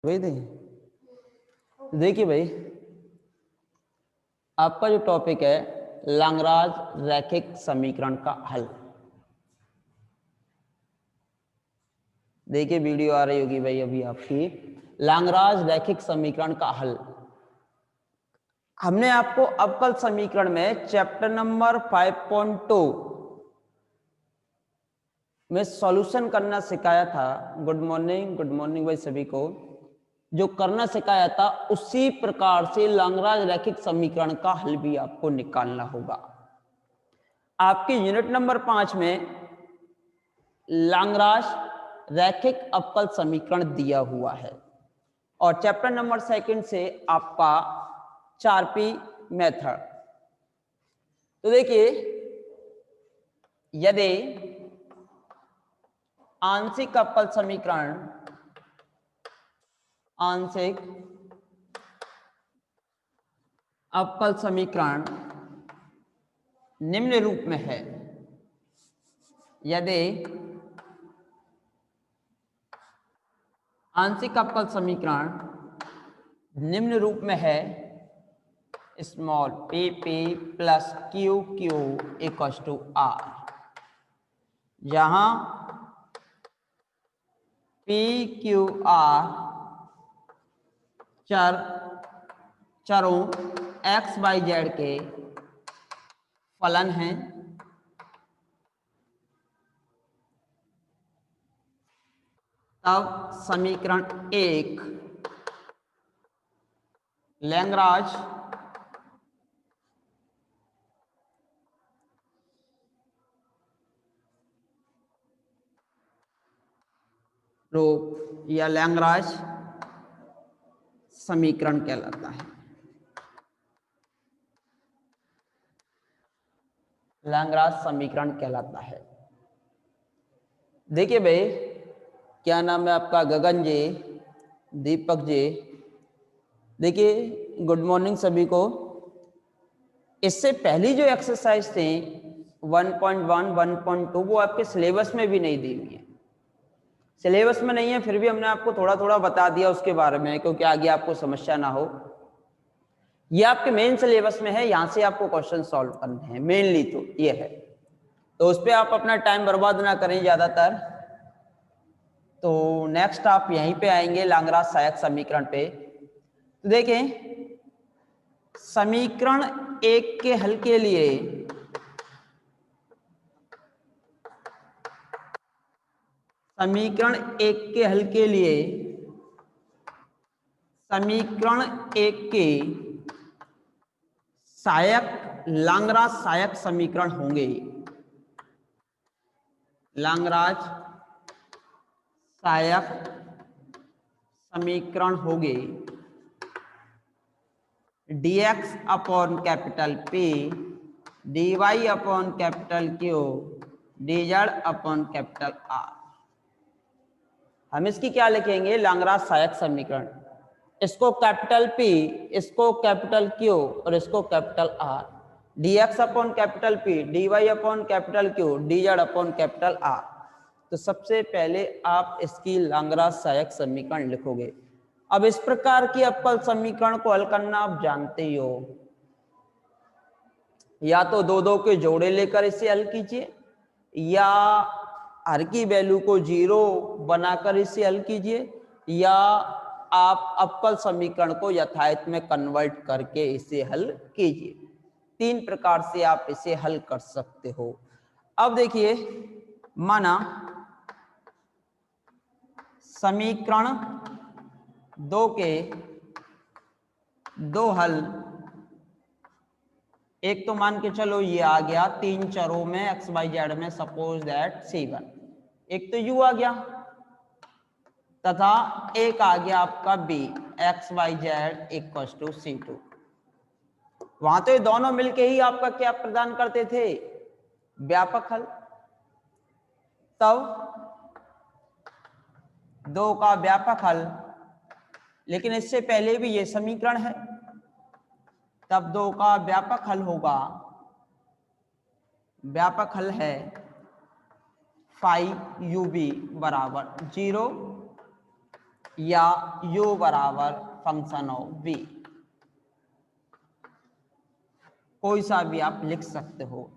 वही थे। देखिए भाई, आपका जो टॉपिक है लाग्रांज रैखिक समीकरण का हल। देखिए वीडियो आ रही होगी भाई अभी आपकी, लाग्रांज रैखिक समीकरण का हल। हमने आपको अवकल समीकरण में चैप्टर नंबर 5.2 में सॉल्यूशन करना सिखाया था। गुड मॉर्निंग भाई सभी को। जो करना सिखाया था उसी प्रकार से लाग्रांज रैखिक समीकरण का हल भी आपको निकालना होगा। आपके यूनिट नंबर 5 में लाग्रांज रैखिक अवकल समीकरण दिया हुआ है और चैप्टर नंबर 2 से आपका 4p मेथड। तो देखिए, यदि आंशिक अवकल समीकरण निम्न रूप में है, यदि आंशिक अवकल समीकरण निम्न रूप में है, small p p plus q q equals to r, जहां p q r चरों x y z के फलन हैं, तब समीकरण 1 लाग्रांज रूप या लाग्रांज समीकरण कहलाता है। लाग्रांज समीकरण कहलाता है। देखिए भाई, क्या नाम है आपका? गगन जी, दीपक जी। देखिए गुड मॉर्निंग सभी को। इससे पहली जो एक्सरसाइज थी 1.1 1.2 वो आपके सिलेबस में भी नहीं दी हुई है। सिलेबस में नहीं है फिर भी हमने आपको थोड़ा थोड़ा बता दिया उसके बारे में, क्योंकि आगे आपको समस्या ना हो। ये आपके मेन सिलेबस में है, यहां से आपको क्वेश्चन सॉल्व करने हैं मेनली, तो ये है। तो उस पर आप अपना टाइम बर्बाद ना करें ज्यादातर। तो नेक्स्ट आप यहीं पे आएंगे लाग्रांज सहायक समीकरण पे। तो देखें, समीकरण 1 के हल के लिए समीकरण 1 के सहायक लाग्रांज सहायक समीकरण होंगे। लाग्रांज सहायक समीकरण होंगे dx upon capital P, dy upon capital Q, dz upon capital R। हम इसकी क्या लिखेंगे? लाग्रांज सहायक समीकरण। इसको कैपिटल P, इसको कैपिटल Q और इसको capital R। dx upon capital P, dy upon capital Q, dz upon capital R। तो सबसे पहले आप इसकी लाग्रांज सहायक समीकरण लिखोगे। अब इस प्रकार की अवकल समीकरण को हल करना आप जानते ही हो, या तो दो दो के जोड़े लेकर इसे हल कीजिए, या हर की वैल्यू को 0 बनाकर इसे हल कीजिए, या आप अवकल समीकरण को यथायथ में कन्वर्ट करके इसे हल कीजिए। 3 प्रकार से आप इसे हल कर सकते हो। अब देखिए, माना समीकरण 2 के 2 हल, एक तो मान के चलो ये आ गया 3 चरों में x y z में, सपोज दैट C1, एक तो u आ गया, तथा एक आ गया आपका b x y z equal to C2। वहां तो ये दोनों मिलके ही आपका क्या प्रदान करते थे? व्यापक हल। तब 2 का व्यापक हल, लेकिन इससे पहले भी ये समीकरण है, तब 2 का व्यापक हल होगा, व्यापक हल है 5ub बराबर 0, या u बराबर फंक्शन ऑफ v, कोई सा भी आप लिख सकते हो।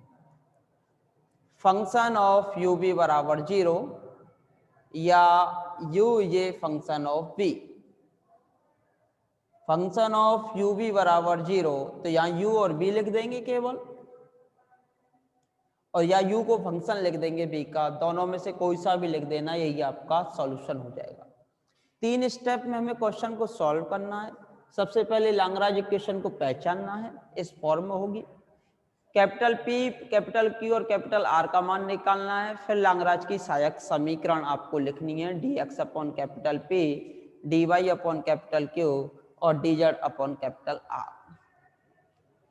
फंक्शन ऑफ u v बराबर 0 या u ये function of v। Function of u v बराबर 0 तो यहाँ u और v लिख देंगे केवल, और या u को फंक्शन लिख देंगे v का, दोनों में से कोई सा भी लिख देना, यही आपका सॉल्यूशन हो जाएगा। 3 स्टेप में हमें क्वेश्चन को सॉल्व करना है। सबसे पहले लैग्रांज इक्वेशन को पहचानना है, इस फॉर्म में होगी। कैपिटल P, कैपिटल Q और कैपिटल R का मान निकालना है। फिर लैग्रांज की सहायक समीकरण आपको लिखनी है, dx upon capital P, dy upon capital Q और dz अपॉन कैपिटल R।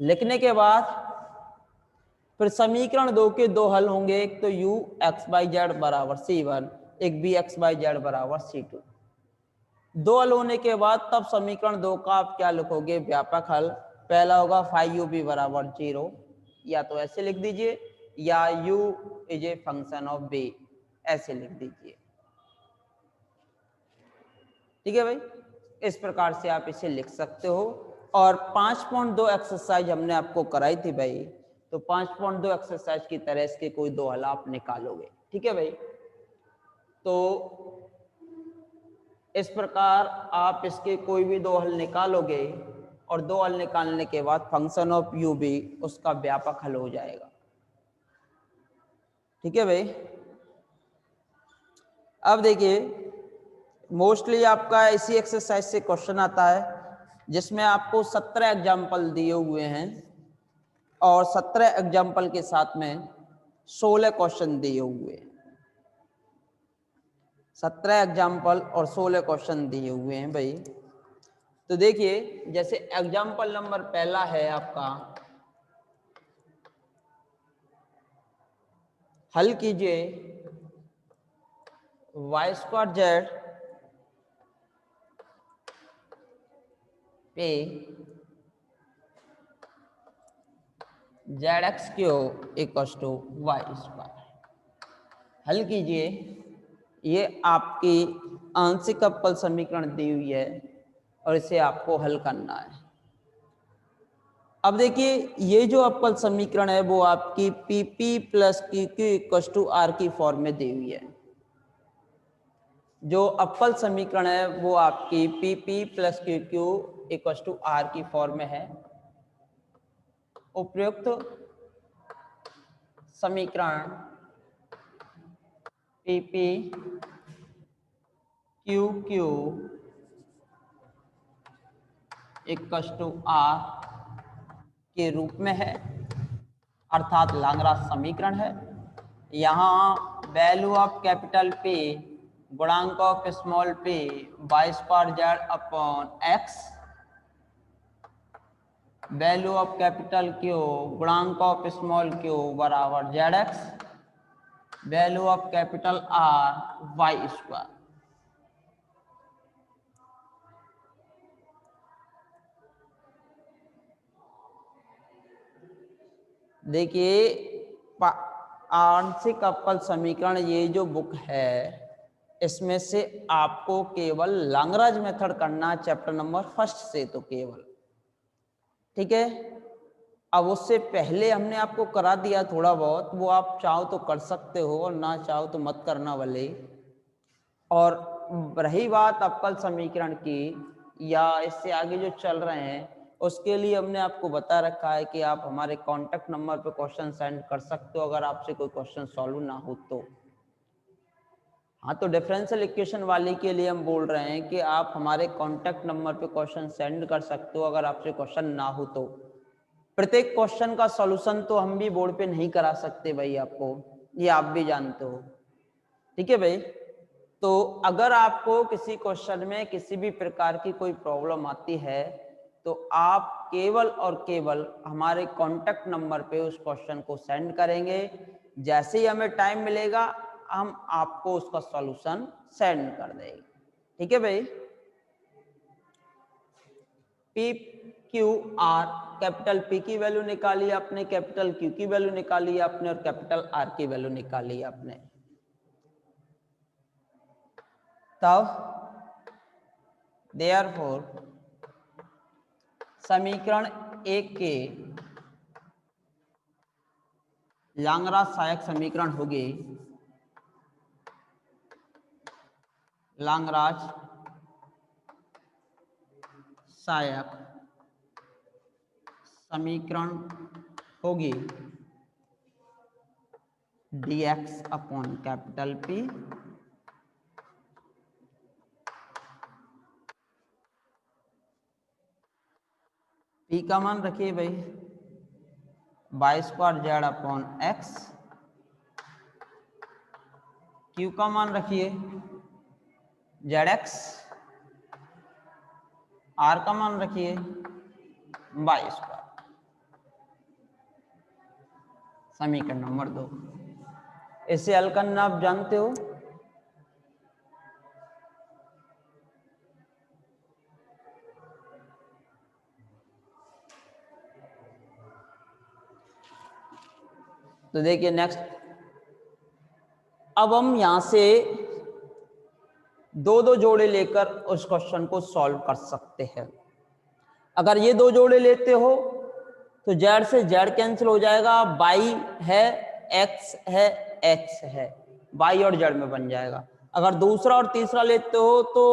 लिखने के बाद फिर समीकरण 2 के 2 हल होंगे, एक तो u x बाई जेड बराबर c1, एक b x बाई जेड बराबर c2। 2 हल होने के बाद तब समीकरण 2 का आप क्या लिखोगे, व्यापक हल। पहला होगा फाई u b बराबर 0, या तो ऐसे लिख दीजिए, या u is a function of b, ऐसे लिख दीजिए। ठीक है भाई, इस प्रकार से आप इसे लिख सकते हो। और 5.2 एक्सरसाइज हमने आपको कराई थी भाई, तो 5.2 एक्सरसाइज की तरह इसके कोई 2 हल आप निकालोगे। ठीक है भाई, तो इस प्रकार आप इसके कोई भी 2 हल निकालोगे, और 2 हल निकालने के बाद फंक्शन ऑफ u भी उसका व्यापक हल हो जाएगा। ठीक है भाई, अब देखिए मोस्टली आपका इसी एक्सरसाइज से क्वेश्चन आता है, जिसमें आपको 17 एग्जाम्पल दिए हुए हैं, और 17 एग्जाम्पल के साथ में 16 क्वेश्चन दिए हुए हैं। 17 एग्जाम्पल और 16 क्वेश्चन दिए हुए हैं भाई। तो देखिए, जैसे एग्जाम्पल नंबर पहला है आपका, हल कीजिए वाई स्क्वायर जेड पे z x cube equals to y square. हल कीजिए, ये आपकी आंशिक अवकल समीकरण दी हुई है और इसे आपको हल करना है। अब देखिए, ये जो अवकल समीकरण है वो आपकी p p plus q q equals to r की फॉर्म में दी हुई है। जो अवकल समीकरण है वो आपकी p p plus q q equals to r की फॉर्म में है। उपयुक्त समीकरण p p q q equals to r के रूप में है, अर्थात लैग्रांज समीकरण है। यहाँ वैल्यू ऑफ कैपिटल P गुणांक of small p y square z upon x, value of capital Q गुणांक ऑफ स्मॉल q बराबर z x, value of capital R y square. देखिए, आंशिक अवकल समीकरण ये जो बुक है, इसमें से आपको केवल लैग्रांज मेथड करना है, चैप्टर नंबर 1 से तो केवल। ठीक है, अब उससे पहले हमने आपको करा दिया थोड़ा बहुत, वो आप चाहो तो कर सकते हो और ना चाहो तो मत करना भले। और रही बात अवकल समीकरण की या इससे आगे जो चल रहे हैं, उसके लिए हमने आपको बता रखा है कि आप हमारे कांटेक्ट नंबर पे क्वेश्चन सेंड कर सकते हो अगर आपसे कोई क्वेश्चन सॉल्व ना हो तो। हाँ, तो डिफरेंशियल इक्वेशन वाले के लिए हम बोल रहे हैं कि आप हमारे कांटेक्ट नंबर पे क्वेश्चन सेंड कर सकते हो अगर आपसे क्वेश्चन ना हो तो। प्रत्येक क्वेश्चन का सॉल्यूशन तो हम भी बोर्ड पे नहीं करा सकते भाई, आपको ये आप भी जानते हो। ठीक है भाई, तो अगर आपको किसी क्वेश्चन में किसी भी प्रकार की कोई प्रॉब्लम आती है तो आप केवल और केवल हमारे कांटेक्ट नंबर पे उस क्वेश्चन को सेंड करेंगे। जैसे ही हमें टाइम मिलेगा हम आपको उसका सॉल्यूशन सेंड कर देंगे। ठीक है भाई, P Q R, capital P की वैल्यू निकाली आपने, कैपिटल Q की वैल्यू निकाली आपने, और कैपिटल R की वैल्यू निकाली आपने। तब देयरफॉर समीकरण 1 के लाग्रांज सहायक समीकरण होंगे लाग्रांज सहायक समीकरण होगी dx upon capital P P का मान रखिए भाई y square z upon x, Q का मान रखिए जेड एक्स, R का मान रखिए वाई स्क्वायर। समीकरण नंबर 2, इसे हल करना आप जानते हो। तो देखिए नेक्स्ट, अब हम यहां से दो दो जोड़े लेकर उस क्वेश्चन को सॉल्व कर सकते हैं। अगर ये दो जोड़े लेते हो तो जेड से जेड कैंसिल हो जाएगा, बाई है एक्स है एक्स है, बाई और जेड में बन जाएगा। अगर दूसरा और तीसरा लेते हो तो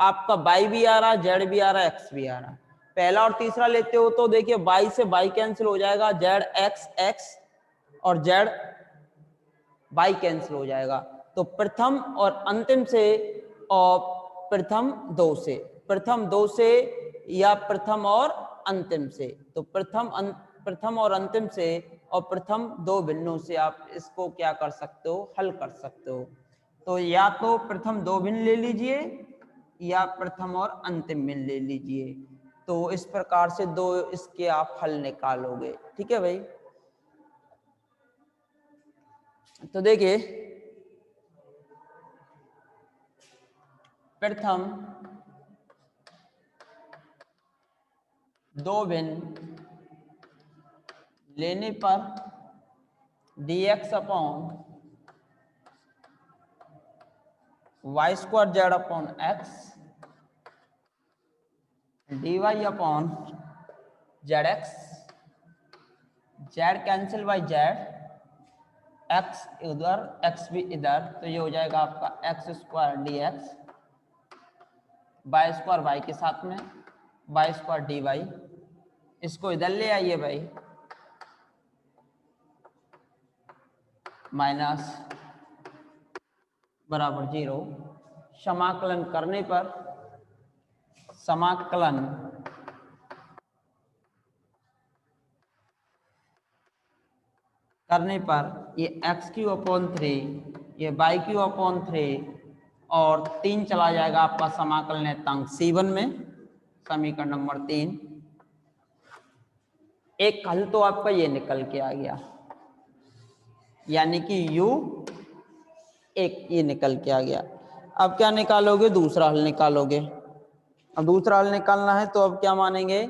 आपका बाई भी आ रहा है, जेड भी आ रहा है, एक्स भी आ रहा है। पहला और तीसरा लेते हो तो देखिए बाई से बाई कैंसिल हो जाएगा, जेड एक्स एक्स और जेड बाई कैंसिल हो जाएगा। तो प्रथम और अंतिम से और प्रथम दो से या प्रथम और अंतिम से, तो प्रथम और अंतिम से और प्रथम दो भिन्नों से आप इसको क्या कर सकते हो, हल कर सकते हो। तो या तो प्रथम दो भिन्न ले लीजिए या प्रथम और अंतिम भिन्न ले लीजिए। तो इस प्रकार से दो इसके आप हल निकालोगे। ठीक है भाई। तो देखिए प्रथम दो भिन्न लेने पर dx upon y square z upon x, dy upon z x, z cancel by z, x इधर एक्स भी इधर, तो ये हो जाएगा आपका x square d x, y square y के साथ में वाई स्क्वायर डी वाई। इसको इधर ले आइए भाई, माइनस बराबर 0। समाकलन करने पर ये एक्स क्यू अपॉन 3, ये बाई क्यू अपॉन 3 और 3 चला जाएगा आपका समाकलन अंक C1 में, समीकरण नंबर 3। एक हल तो आपका ये निकल के आ गया, यानी कि u एक ये निकल के आ गया। अब क्या निकालोगे, दूसरा हल निकालोगे। अब दूसरा हल निकालना है तो अब क्या मानेंगे,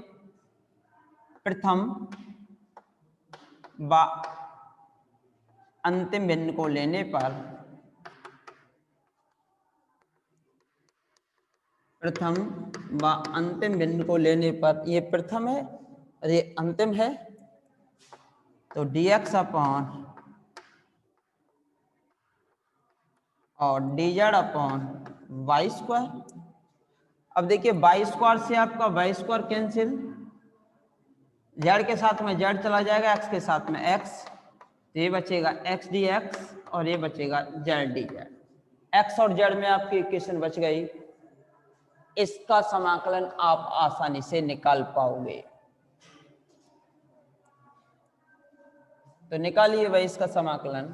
प्रथम व अंतिम भिन्न को लेने पर प्रथम व अंतिम भिन्न को लेने पर ये प्रथम है और ये अंतिम है, तो dx अपॉन और dz अपॉन वाई स्क्वायर। अब देखिए वाई स्क्वायर से आपका वाई स्क्वायर कैंसिल, जेड के साथ में जेड चला जाएगा, एक्स के साथ में एक्स, तो ये बचेगा एक्स डी एक्स और ये बचेगा जेड डी जेड। एक्स और जेड में आपकी इक्वेशन बच गई। इसका समाकलन आप आसानी से निकाल पाओगे। तो निकालिए भाई इसका समाकलन।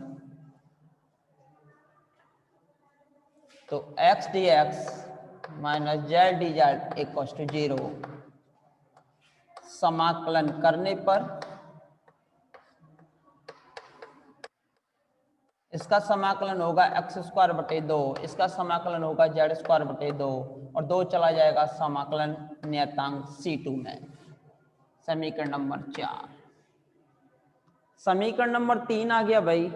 तो x d x minus z d z equals to 0। समाकलन करने पर इसका समाकलन होगा एक्स स्क्वायर बटे 2, इसका समाकलन होगा जेड स्क्वायर बटे 2 और 2 चला जाएगा समाकलन नियतांक C2 में, समीकरण नंबर 4। समीकरण नंबर 3 आ गया भाई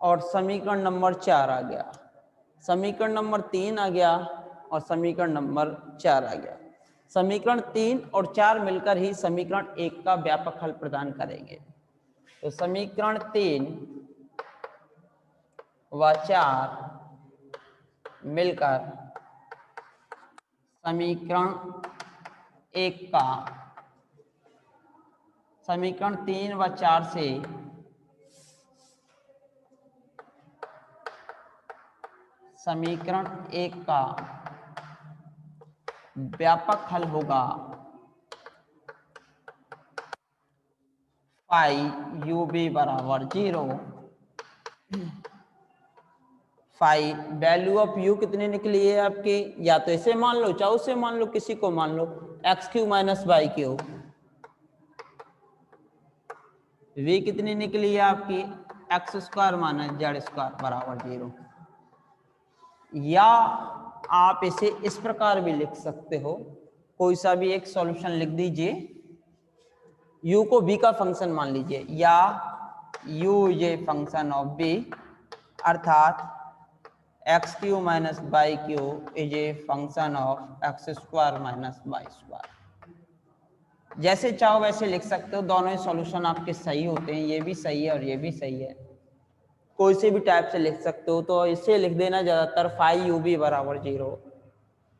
और समीकरण नंबर 4 आ गया। समीकरण नंबर 3 आ गया और समीकरण नंबर 4 आ गया। समीकरण 3 और 4 मिलकर ही समीकरण 1 का व्यापक हल प्रदान करेंगे। तो समीकरण 3 व 4 मिलकर समीकरण 1 का, समीकरण 3 व 4 से समीकरण 1 का व्यापक हल होगा फाई यू बी बराबर 0। फाई वैल्यू ऑफ यू कितनी निकली है आपकी, या तो इसे मान लो चाहे उसे मान लो, किसी को मान लो, X Q minus Y Q. V कितनी निकली है आपकी, X square minus Z square बराबर 0। या आप इसे इस प्रकार भी लिख सकते हो, कोई सा भी एक सॉल्यूशन लिख दीजिए, u को b का फंक्शन मान लीजिए, या u ये फंक्शन ऑफ b, अर्थात x Q minus Y q is a function of x square minus y square. जैसे चाहो वैसे लिख सकते हो, दोनों ही सॉल्यूशन आपके सही होते हैं, ये भी सही है और ये भी सही है, कोई से भी टाइप से लिख सकते हो। तो इसे लिख देना ज़्यादातर फाई यू बी बराबर 0,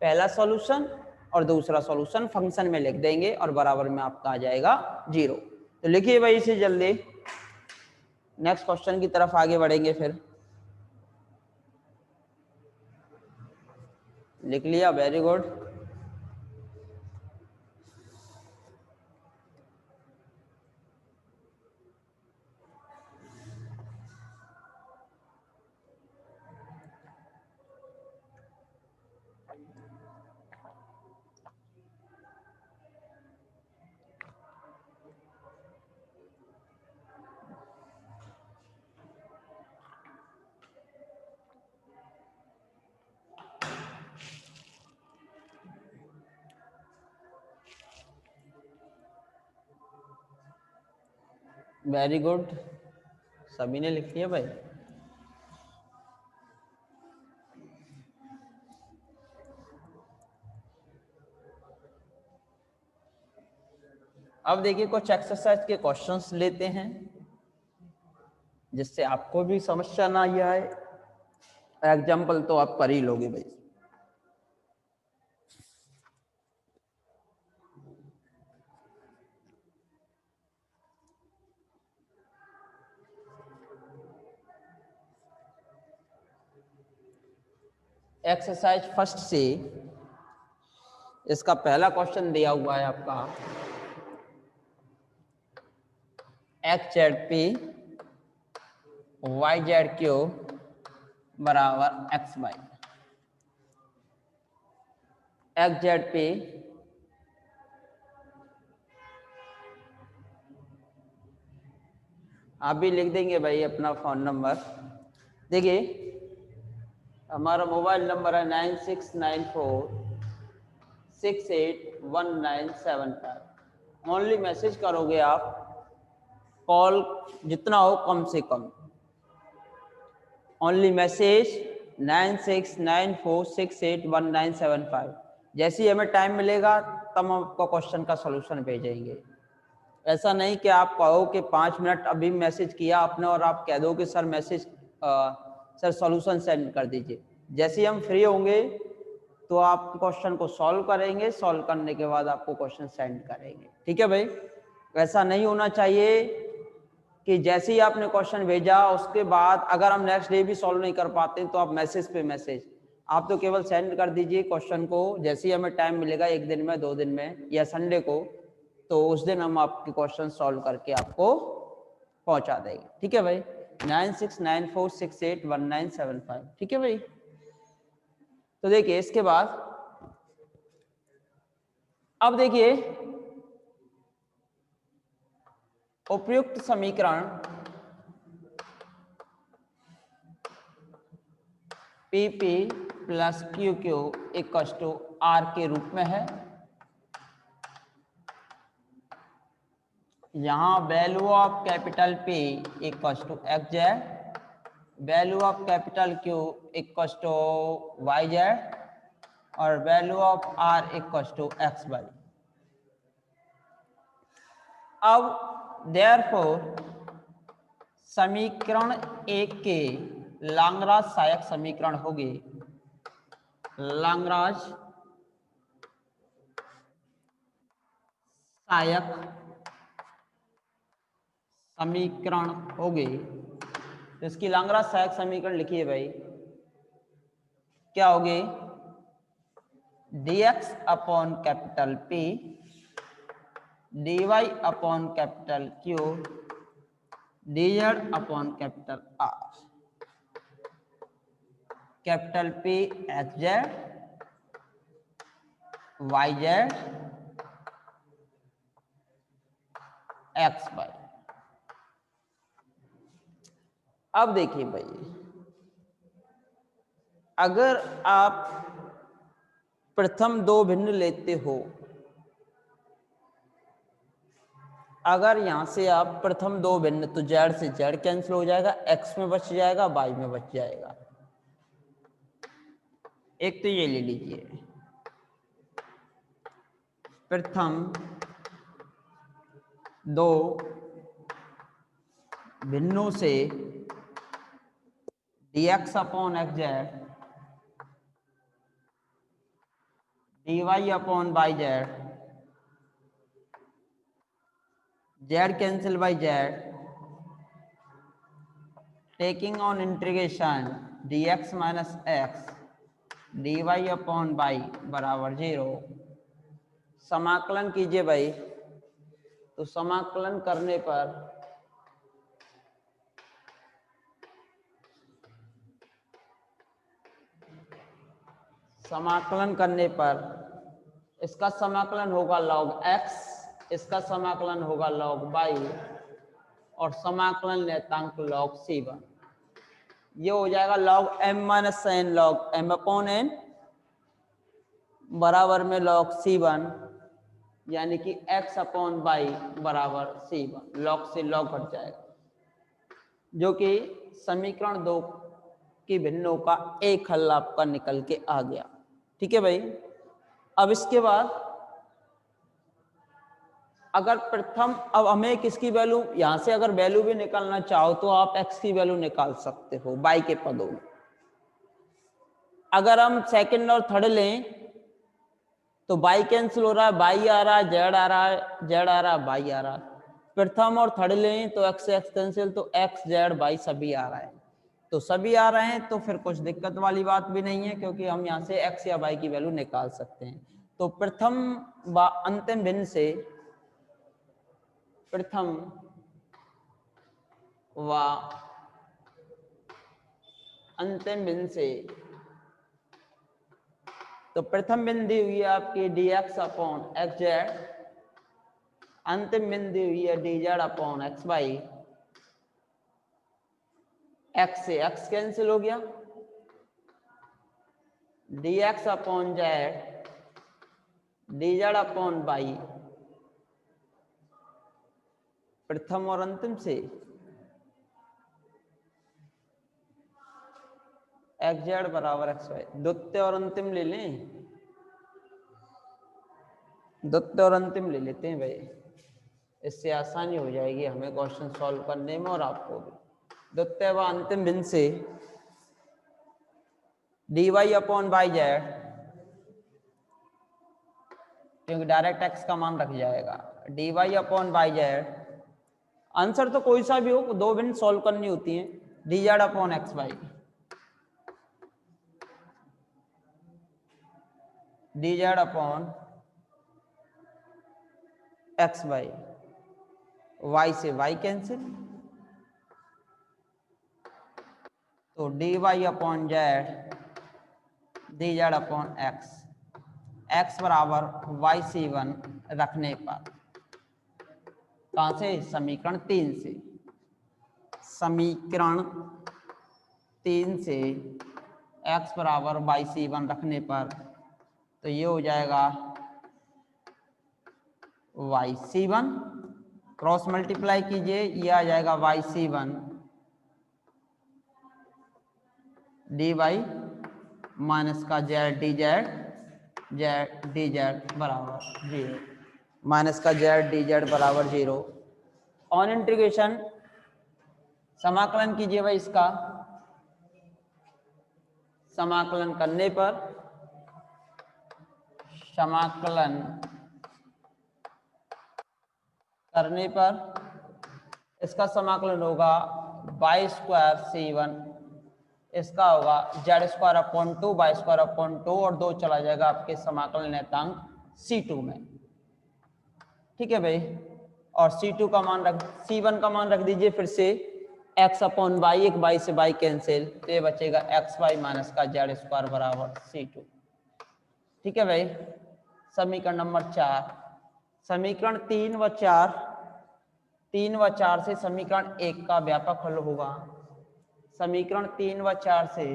पहला सॉल्यूशन, और दूसरा सॉल्यूशन फंक्शन में लिख देंगे और बराबर में आपका आ जाएगा 0। तो लिखिए भाई इसे जल्दी, नेक्स्ट क्वेश्चन की तरफ आगे बढ़ेंगे। फिर लिख लिया, वेरी गुड। वेरी गुड, सभी ने लिख लिया भाई। अब देखिए कुछ एक्सरसाइज के क्वेश्चंस लेते हैं जिससे आपको भी समस्या ना आए। एग्जाम्पल तो आप कर ही लोगे भाई। एक्सरसाइज फर्स्ट से इसका पहला क्वेश्चन दिया हुआ है आपका, X Z P Y Z Q बराबर x Y. X Z P आप भी लिख देंगे भाई अपना फ़ोन नंबर। देखिए हमारा मोबाइल नंबर है 9694681975। ओनली मैसेज करोगे आप, कॉल जितना हो कम से कम। Only message 9694681975। जैसे ही हमें टाइम मिलेगा तब हम आपको क्वेश्चन का सॉल्यूशन भेजेंगे। ऐसा नहीं कि आप कहो कि 5 मिनट अभी मैसेज किया आपने और आप कह दो कि sir message sir solution send कर दीजिए। जैसे ही हम फ्री होंगे तो आप क्वेश्चन को सॉल्व करेंगे, सॉल्व करने के बाद आपको क्वेश्चन सेंड करेंगे। ठीक है भाई, ऐसा नहीं होना चाहिए कि जैसे ही आपने क्वेश्चन भेजा उसके बाद अगर हम नेक्स्ट डे भी सॉल्व नहीं कर पाते तो आप मैसेज पे मैसेज, आप तो केवल सेंड कर दीजिए क्वेश्चन को। जैसे ही हमें टाइम मिलेगा 1 दिन में, 2 दिन में या संडे को, तो उस दिन हम आपके क्वेश्चन सॉल्व करके आपको पहुंचा देंगे। ठीक है भाई, 9694681975। ठीक है भाई। तो देखिए इसके बाद अब देखिए उपयुक्त समीकरण PP plus QQ equal to R के रूप में है। यहाँ value of capital P equal to XZ, value of capital Q equal to YZ, और value of r equal to x y. अब देयरफॉर समीकरण एक के लाग्रांज सहायक समीकरण होंगे, लाग्रांज सहायक समीकरण होंगे। तो इसकी लाग्रांज सहायक समीकरण लिखिए भाई, क्या होगे? dx upon capital P dy upon capital Q dz upon capital R। Capital P x z y z x y. अब देखिए भाई, अगर आप प्रथम दो भिन्न लेते हो, अगर यहां से आप प्रथम दो भिन्न, तो जेड से जेड कैंसिल हो जाएगा, एक्स में बच जाएगा, वाई में बच जाएगा। एक तो ये ले लीजिए, प्रथम दो भिन्नों से dx upon x z dy upon y z, z cancel by z, taking on integration dx minus x dy upon y बराबर 0। समाकलन कीजिए भाई, तो समाकलन करने पर इसका समाकलन होगा log x, इसका समाकलन होगा log y और समाकलन नियतांक log c1। ये हो जाएगा log m minus n log m upon n बराबर में log c1, यानी कि x अपॉन y बराबर c1। log से log घट जाएगा, जो कि समीकरण 2 की भिन्नों का एक हल आपका निकल के आ गया। ठीक है भाई। अब इसके बाद अगर प्रथम, अब हमें किसकी वैल्यू, यहां से अगर वैल्यू भी निकालना चाहो तो आप x की वैल्यू निकाल सकते हो y के पदों में। अगर हम सेकंड और थर्ड लें तो y कैंसिल हो रहा है, y आ रहा है, z आ रहा है, z आ रहा है, y आ रहा है। प्रथम और थर्ड लें तो x से x कैंसिल, तो x z y सभी आ रहा है। तो सभी आ रहे हैं तो फिर कुछ दिक्कत वाली बात भी नहीं है, क्योंकि हम यहाँ से x या y की वैल्यू निकाल सकते हैं। तो प्रथम व अंतिम भिन्न से, प्रथम व अंतिम भिन्न से, तो प्रथम भिन्न दी हुई है आपकी dx अपॉन एक्स जेड, अंतिम भिन्न दी हुई है dz upon x y. x से x कैंसिल हो गया, dx upon z dz upon y प्रथम और अंतिम से, एक्स जेड बराबर एक्स वाई। द्वितीय और अंतिम ले लें, द्वितीय और अंतिम ले लेते हैं भाई, इससे आसानी हो जाएगी हमें क्वेश्चन सॉल्व करने में और आपको भी। द्वितीय व अंतिम भिन्न से dy अपॉन वाई जेड, क्योंकि डायरेक्ट x का मान रख जाएगा, dy upon y z, answer तो कोई सा भी हो, दो भिन्न सॉल्व करनी होती है, dz upon x y, dz upon x y, y से y कैंसिल, तो dy upon z dz upon x, x बराबर y(c1) रखने पर, कहां से? समीकरण 3 से। समीकरण 3 से x बराबर y(c1) रखने पर, तो ये हो जाएगा y(c1), क्रॉस मल्टीप्लाई कीजिए, ये आ जाएगा y(c1) dy माइनस का z dz Z d Z बराबर 0, माइनस का जेड डी जेड बराबर 0। ऑन इंटीग्रेशन समाकलन कीजिए भाई, इसका समाकलन करने पर इसका समाकलन होगा बाई स्क्वायर C1, इसका होगा Z square upon 2 by square upon 2 और 2 चला जाएगा आपके समाकलन नियतांक C2 में। ठीक है भाई, और C2 का मान C1 का मान रख दीजिए फिर से x अपॉन वाई, एक बाई से बाई कैंसिल, तो ये बचेगा एक्स वाई माइनस का जेड स्क्वायर बराबर C2। ठीक है भाई, समीकरण नंबर 4। समीकरण 3 व 4 से समीकरण 1 का व्यापक हल होगा। समीकरण 3 व 4 से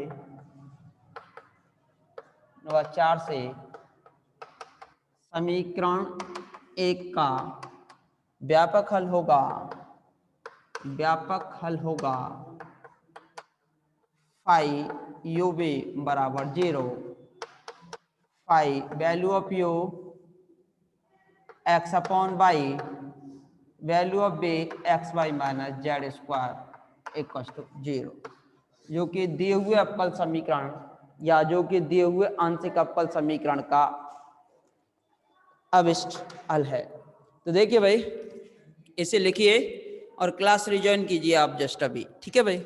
समीकरण 1 का व्यापक हल होगा फाई यू बी बराबर 0, phi value of U X upon Y, value of B X Y minus Z square equal to 0, जो कि दिए हुए अवकल समीकरण या जो कि दिए हुए आंशिक अवकल समीकरण का अविष्ट हल है। तो देखिए भाई, इसे लिखिए और क्लास रिजॉइन कीजिए आप जस्ट अभी। ठीक है भाई।